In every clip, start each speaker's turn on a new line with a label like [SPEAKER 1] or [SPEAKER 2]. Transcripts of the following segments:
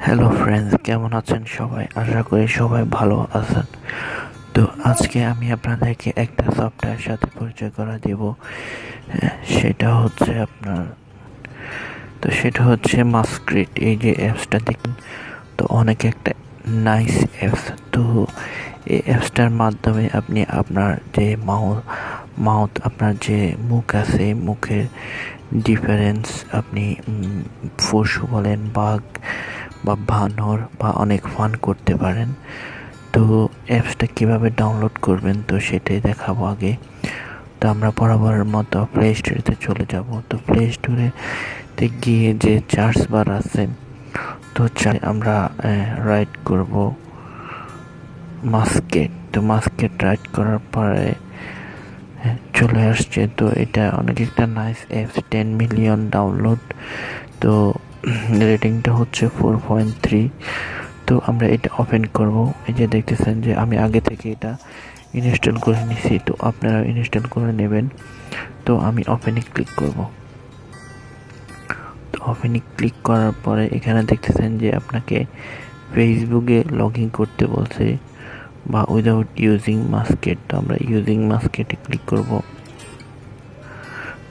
[SPEAKER 1] Hello friends, কেমন আছেন সবাই? আশা করি সবাই ভালো আছেন। তো আজকে আমি আপনাদেরকে একটা সফটওয়্যার সাথে পরিচয় করা দেব। সেটা হচ্ছে মাস্ক্রিট। এই যে অ্যাপসটা দেখুন, তো অনেক একটা নাইস অ্যাপস। তো এই অ্যাপসটার মাধ্যমে আপনি আপনার যে মাউথ আপনার যে মুখ আছে, মুখের ডিফারেন্স আপনি পশু বলেন, বাঘ বা বানর বা অনেক ফান করতে পারেন। তো অ্যাপসটা কীভাবে ডাউনলোড করবেন তো সেটাই দেখাবো আগে। তো আমরা বরাবরের মতো প্লে স্টোরেতে চলে যাব। তো প্লে স্টোরেতে গিয়ে যে চার্জ বার আছে, তো আমরা রাইট করব মাস্কেট। তো মাস্কেট রাইট করার পরে চলে আসছে। তো এটা অনেক একটা নাইস অ্যাপস, 10 মিলিয়ন ডাউনলোড। তো রেটিংটা হচ্ছে 4.3। তো আমরা এটা ওপেন করব। এই যে দেখতেছেন যে আমি আগে থেকে এটা ইনস্টল করে নিছি, তো আপনারা ইনস্টল করে নেবেন। তো আমি ওপেনে ক্লিক করব। তো ওপেনে ক্লিক করার পরে এখানে দেখতেছেন যে আপনাকে ফেসবুকে লগ ইন করতে বলছে বা উইদাউট ইউজিং মাস্কেট। তো আমরা ইউজিং মাস্কেটে ক্লিক করব।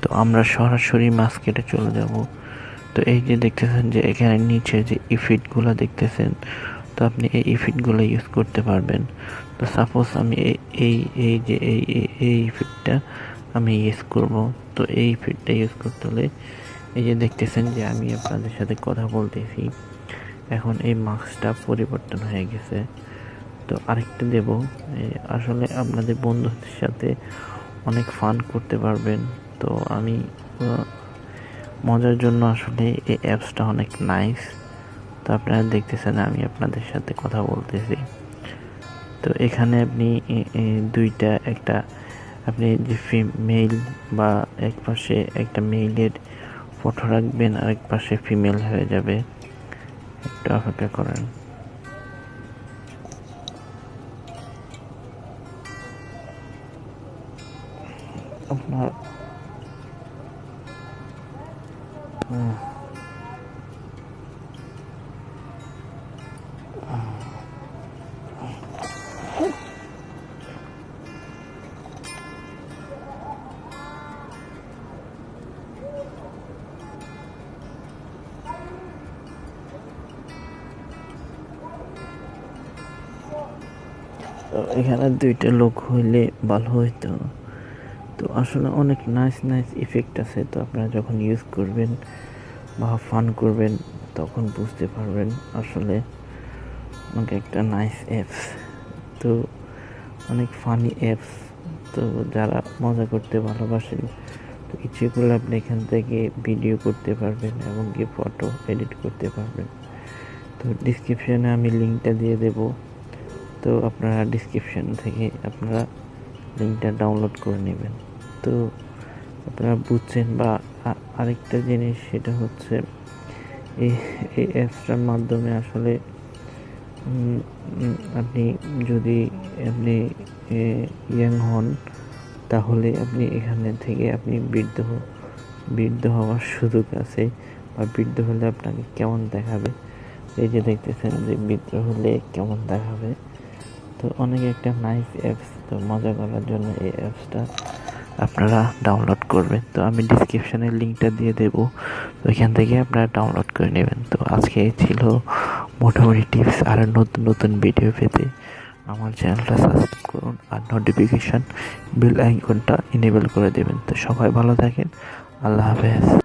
[SPEAKER 1] তো আমরা সরাসরি মাস্কেটে চলে যাব। তো এই যে দেখতেছেন যে এখানে নিচে যে ইফেক্টগুলো দেখতেছেন, তো আপনি এই ইফেক্টগুলো ইউজ করতে পারবেন। তো সাপোজ আমি এই ইফেক্টটা আমি ইউজ করব। তো এই ইফেক্টটা ইউজ করতে হলে এই যে দেখতেছেন যে আমি আপনাদের সাথে কথা বলতেছি, এখন এই মাস্কটা পরিবর্তন হয়ে গেছে। তো আরেকটা দেব। আসলে আপনাদের বন্ধুদের সাথে অনেক ফান করতে পারবেন। তো আমি মজার জন্য আসলে এই অ্যাপসটা অনেক নাইস। তো আপনারা দেখতেছেন আমি আপনাদের সাথে কথা বলতেছি। তো এখানে আপনি দুইটা, একটা আপনি যে মেইল বা এক পাশে একটা মেইলের ফটো রাখবেন, আরেক পাশে ফিমেল হয়ে যাবে। একটু অপেক্ষা করেন। আপনার তো এখানে দুইটা লোক হইলে ভালো হইতো। তো আসলে অনেক নাইস নাইস ইফেক্ট আছে। তো আপনারা যখন ইউজ করবেন বা ফান করবেন তখন বুঝতে পারবেন আসলে অনেক একটা নাইস অ্যাপস। তো অনেক ফানি অ্যাপস। তো যারা মজা করতে ভালোবাসেন, তো ইচ্ছেগুলো আপনি এখান থেকে ভিডিও করতে পারবেন এবং কি ফটো এডিট করতে পারবেন। তো ডিসক্রিপশনে আমি লিঙ্কটা দিয়ে দেব। তো আপনারা ডিসক্রিপশন থেকে আপনারা লিঙ্কটা ডাউনলোড করে নেবেন। তো আপনারা বুঝছেন। বা আরেকটা জিনিস, সেটা হচ্ছে এই অ্যাপসটার মাধ্যমে আসলে আপনি যদি আপনি ইয়াং হন, তাহলে আপনি এখানে থেকে আপনি বৃদ্ধ হওয়ার সুযোগ আছে। বা বৃদ্ধ হলে আপনাকে কেমন দেখাবে, এই যে দেখতেছেন যে বৃদ্ধ হলে কেমন দেখাবে। তো অনেক একটা নাইস অ্যাপস। তো মজা করার জন্য এই অ্যাপসটা আপনারা ডাউনলোড করবেন। তো আমি ডিসক্রিপশানে লিঙ্কটা দিয়ে দেবো, তো এখান থেকে আপনারা ডাউনলোড করে নেবেন। তো আজকে ছিল মোটামুটি টিপস। আর নতুন নতুন ভিডিও পেতে আমার চ্যানেলটা সাবস্ক্রাইব করুন আর নোটিফিকেশান বেল আইকনটা ইনেবল করে দেবেন। তো সবাই ভালো থাকেন। আল্লাহ হাফেজ।